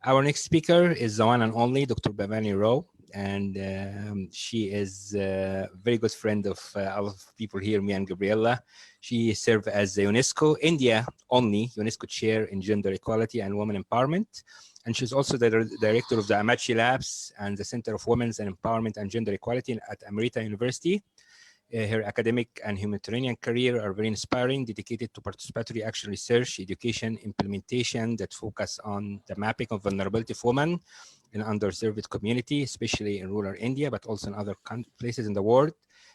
Our next speaker is the one and only Dr. Bhavani Rao, and she is a very good friend of a lot of people here, me and Gabriella. She served as the UNESCO India only UNESCO Chair in Gender Equality and Women Empowerment. And she's also the director of the Amachi Labs and the Center of Women's and Empowerment and Gender Equality at Emerita University. Her academic and humanitarian career are very inspiring, dedicated to participatory action research, education, implementation that focus on the mapping of vulnerability of women in underserved community, especially in rural India, but also in other places in the world.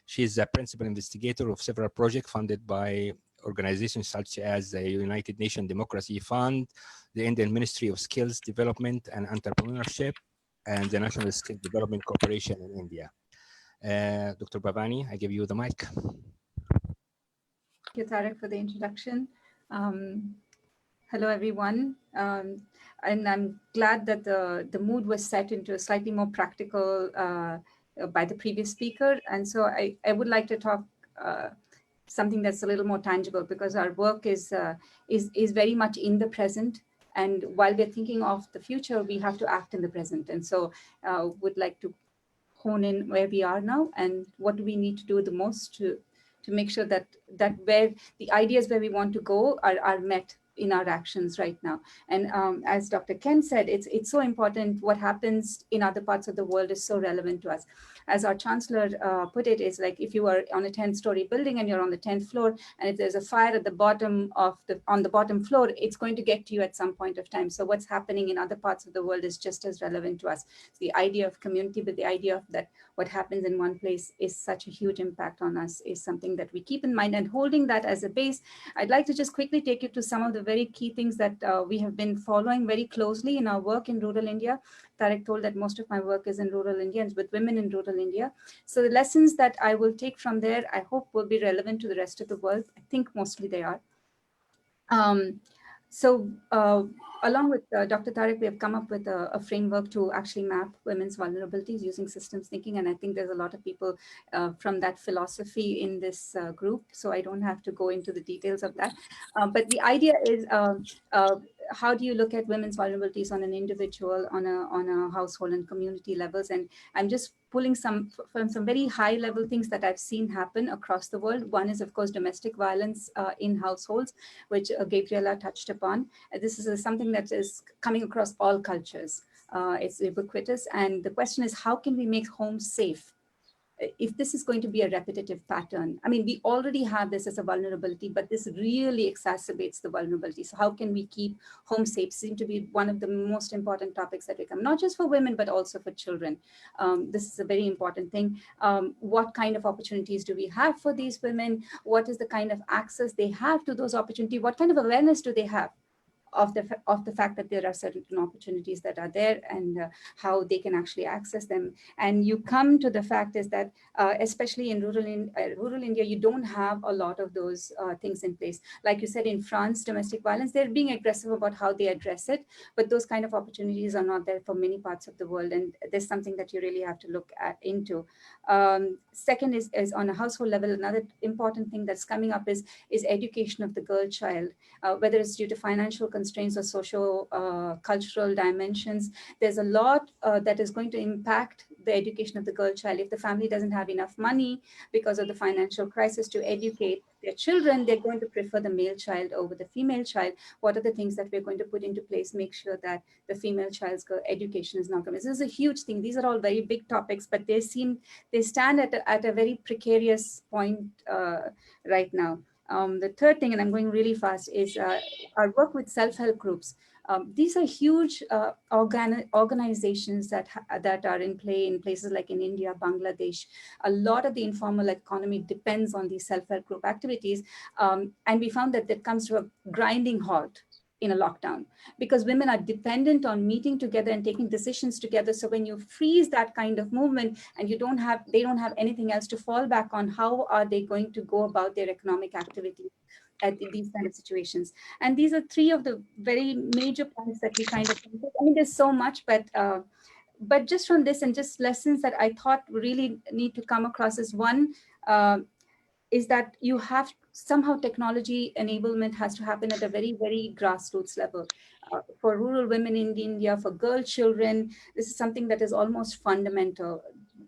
She is the principal investigator of several projects funded by organizations such as the United Nations Democracy Fund, the Indian Ministry of Skills Development and Entrepreneurship, and the National Skill Development Corporation in India. Dr. Bhavani, I give you the mic. Thank you, Tarek, for the introduction. Hello, everyone. And I'm glad that the mood was set into a slightly more practical by the previous speaker. And so I would like to talk something that's a little more tangible, because our work is very much in the present. And while we're thinking of the future, we have to act in the present. And so would like to hone in where we are now and what do we need to do the most to make sure that where the ideas where we want to go are met in our actions right now. And as Dr. Ken said, it's so important. What happens in other parts of the world is so relevant to us. As our chancellor put it, is like if you are on a 10-story building and you're on the 10th floor, and if there's a fire at the bottom of on the bottom floor, it's going to get to you at some point of time. So what's happening in other parts of the world is just as relevant to us. It's the idea of community, but the idea of that what happens in one place is such a huge impact on us is something that we keep in mind. And holding that as a base, I'd like to just quickly take you to some of the very key things that we have been following very closely in our work in rural India. Tarek told that most of my work is in rural India and with women in rural India. So the lessons that I will take from there, I hope will be relevant to the rest of the world. I think mostly they are. So along with Dr. Tarek, we have come up with a framework to actually map women's vulnerabilities using systems thinking. And I think there's a lot of people from that philosophy in this group. So I don't have to go into the details of that. But the idea is, how do you look at women's vulnerabilities on an individual, on a household and community levels? And I'm just pulling from some very high level things that I've seen happen across the world. One is, of course, domestic violence in households, which Gabriella touched upon. This is something that is coming across all cultures. It's ubiquitous. And the question is, how can we make homes safe if this is going to be a repetitive pattern? I mean, we already have this as a vulnerability, but this really exacerbates the vulnerability. So how can we keep home safe? Seem to be one of the most important topics that we come, not just for women, but also for children. This is a very important thing. What kind of opportunities do we have for these women? What is the kind of access they have to those opportunities? What kind of awareness do they have of the fact that there are certain opportunities that are there, and how they can actually access them? And you come to the fact is that especially in rural India, you don't have a lot of those things in place. Like you said, in France, domestic violence, they're being aggressive about how they address it, but those kind of opportunities are not there for many parts of the world, and there's something that you really have to look into. Second is on a household level, another important thing that's coming up is education of the girl child, whether it's due to financial constraints or social cultural dimensions. There's a lot that is going to impact the education of the girl child. If the family doesn't have enough money because of the financial crisis to educate their children, they're going to prefer the male child over the female child. What are the things that we're going to put into place, make sure that the female child's education is not coming? This is a huge thing. These are all very big topics, but they stand at a very precarious point right now. The third thing, and I'm going really fast, is our work with self-help groups. These are huge organizations that are in play in places like in India, Bangladesh. A lot of the informal economy depends on these self-help group activities. And we found that comes to a grinding halt in a lockdown, because women are dependent on meeting together and taking decisions together. So when you freeze that kind of movement and they don't have anything else to fall back on, how are they going to go about their economic activity at these kind of situations? And these are three of the very major points that we kind of, I mean, there's so much, but just from this and just lessons that I thought really need to come across is one, is that you have somehow technology enablement has to happen at a very, very grassroots level. For rural women in India, for girl children, this is something that is almost fundamental.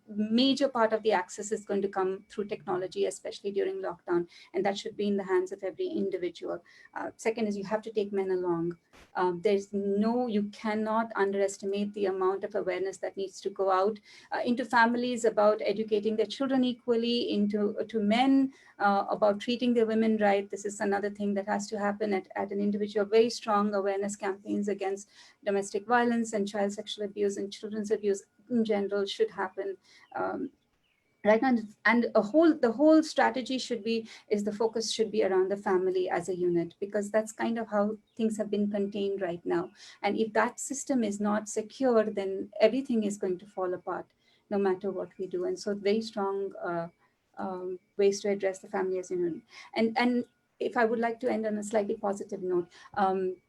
Major part of the access is going to come through technology, especially during lockdown, and that should be in the hands of every individual. Second is you have to take men along. You cannot underestimate the amount of awareness that needs to go out into families about educating their children equally, into to men about treating their women right. This is another thing that has to happen at an individual. Very strong awareness campaigns against domestic violence and child sexual abuse and children's abuse in general should happen. Um, right now, and the whole strategy should be, is the focus should be around the family as a unit, because that's kind of how things have been contained right now. And if that system is not secure, then everything is going to fall apart no matter what we do. And so very strong ways to address the family as a unit. And if I would like to end on a slightly positive note,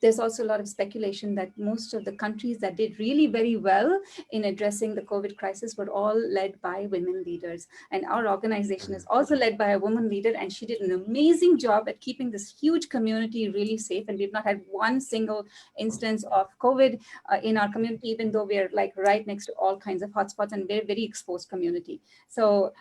there's also a lot of speculation that most of the countries that did really very well in addressing the COVID crisis were all led by women leaders. And our organization is also led by a woman leader, and she did an amazing job at keeping this huge community really safe. And we've not had one single instance of COVID in our community, even though we're like right next to all kinds of hotspots and we're a very exposed community. So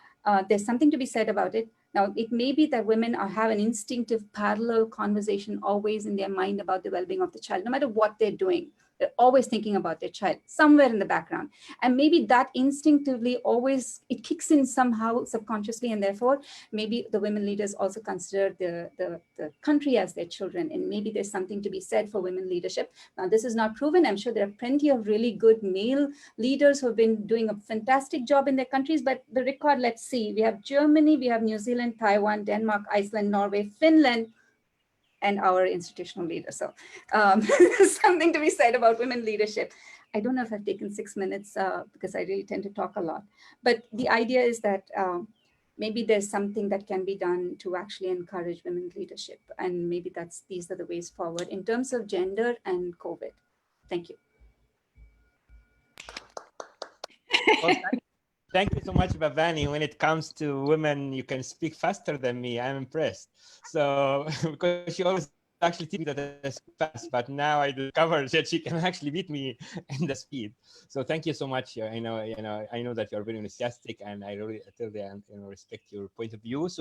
there's something to be said about it. Now, it may be that women have an instinctive parallel conversation always in their mind about the well-being of the child, no matter what they're doing. They're always thinking about their child somewhere in the background. And maybe that instinctively always, it kicks in somehow subconsciously. And therefore, maybe the women leaders also consider the country as their children. And maybe there's something to be said for women leadership. Now, this is not proven. I'm sure there are plenty of really good male leaders who have been doing a fantastic job in their countries. But the record, let's see, we have Germany, we have New Zealand, Taiwan, Denmark, Iceland, Norway, Finland, and our institutional leader. So something to be said about women leadership. I don't know if I've taken 6 minutes because I really tend to talk a lot. But the idea is that maybe there's something that can be done to actually encourage women's leadership. And maybe these are the ways forward in terms of gender and COVID. Thank you. Well, thank you so much, Bhavani. When it comes to women, you can speak faster than me. I'm impressed. So because she always actually teach me that I speak fast, but now I discovered that she can actually beat me in the speed. So thank you so much. I know that you're very enthusiastic, and I really totally respect your point of view. So